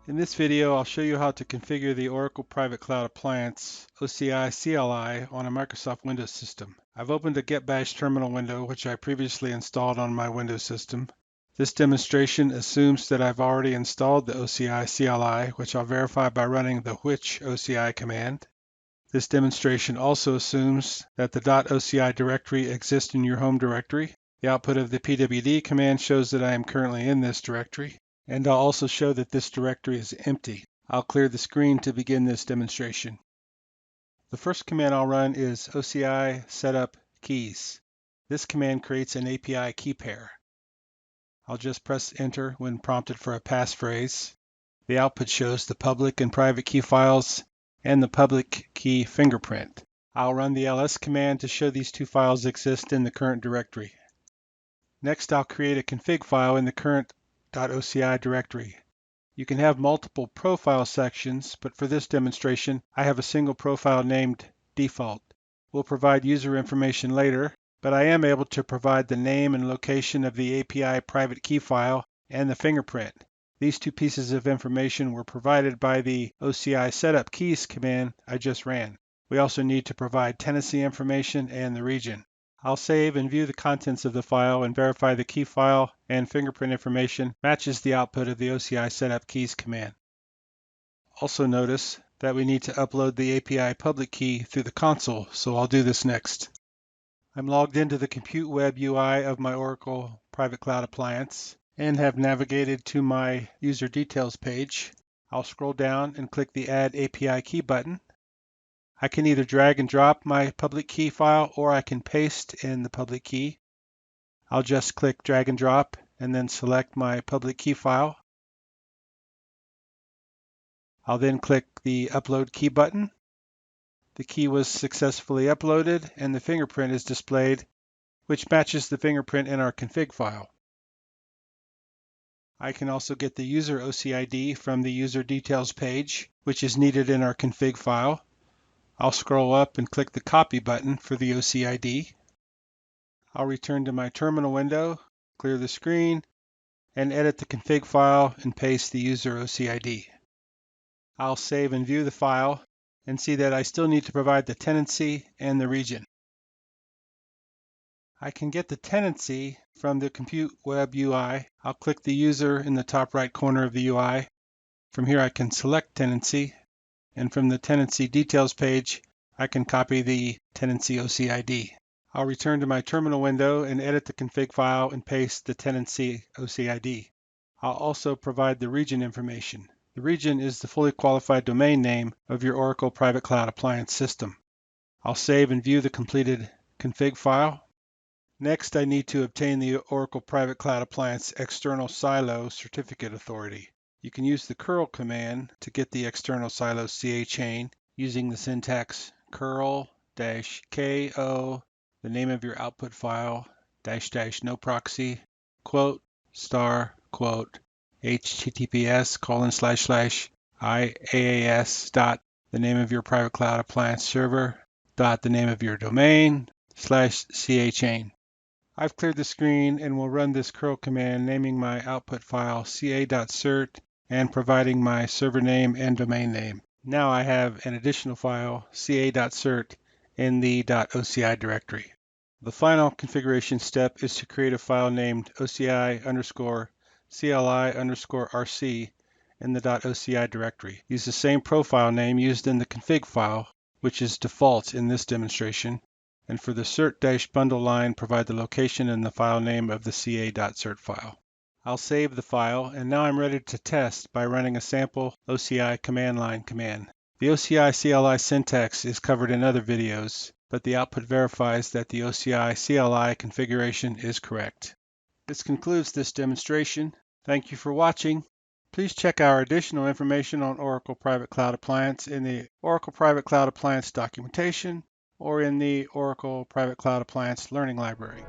In this video, I'll show you how to configure the Oracle Private Cloud Appliance OCI CLI on a Microsoft Windows system. I've opened a Get Bash terminal window, which I previously installed on my Windows system. This demonstration assumes that I've already installed the OCI CLI, which I'll verify by running the which OCI command. This demonstration also assumes that the .oci directory exists in your home directory. The output of the pwd command shows that I am currently in this directory. And I'll also show that this directory is empty. I'll clear the screen to begin this demonstration. The first command I'll run is OCI Setup Keys. This command creates an API key pair. I'll just press enter when prompted for a passphrase. The output shows the public and private key files and the public key fingerprint. I'll run the ls command to show these two files exist in the current directory. Next, I'll create a config file in the current .oci directory. You can have multiple profile sections, but for this demonstration, I have a single profile named default. We'll provide user information later, but I am able to provide the name and location of the API private key file and the fingerprint. These two pieces of information were provided by the OCI Setup Keys command I just ran. We also need to provide tenancy information and the region. I'll save and view the contents of the file and verify the key file and fingerprint information matches the output of the OCI Setup Keys command. Also notice that we need to upload the API public key through the console, so I'll do this next. I'm logged into the Compute Web UI of my Oracle Private Cloud Appliance and have navigated to my user details page. I'll scroll down and click the Add API Key button. I can either drag and drop my public key file or I can paste in the public key. I'll just click drag and drop and then select my public key file. I'll then click the upload key button. The key was successfully uploaded and the fingerprint is displayed, which matches the fingerprint in our config file. I can also get the user OCID from the user details page, which is needed in our config file. I'll scroll up and click the copy button for the OCID. I'll return to my terminal window, clear the screen, and edit the config file and paste the user OCID. I'll save and view the file and see that I still need to provide the tenancy and the region. I can get the tenancy from the Compute Web UI. I'll click the user in the top right corner of the UI. From here I can select tenancy, and from the tenancy details page, I can copy the tenancy OCID. I'll return to my terminal window and edit the config file and paste the tenancy OCID. I'll also provide the region information. The region is the fully qualified domain name of your Oracle Private Cloud Appliance system. I'll save and view the completed config file. Next, I need to obtain the Oracle Private Cloud Appliance external silo certificate authority. You can use the curl command to get the external silo CA chain using the syntax curl-ko, the name of your output file, -- no proxy, quote, star, quote, https://iaaS dot, the name of your private cloud appliance server, dot, the name of your domain, /CA chain. I've cleared the screen and will run this curl command naming my output file ca.cert and providing my server name and domain name. Now I have an additional file ca.cert in the .oci directory. The final configuration step is to create a file named OCI_CLI_RC in the .oci directory. Use the same profile name used in the config file, which is default in this demonstration. And for the cert-bundle line, provide the location and the file name of the ca.cert file. I'll save the file, and now I'm ready to test by running a sample OCI command line command. The OCI CLI syntax is covered in other videos, but the output verifies that the OCI CLI configuration is correct. This concludes this demonstration. Thank you for watching. Please check our additional information on Oracle Private Cloud Appliance in the Oracle Private Cloud Appliance documentation or in the Oracle Private Cloud Appliance Learning Library.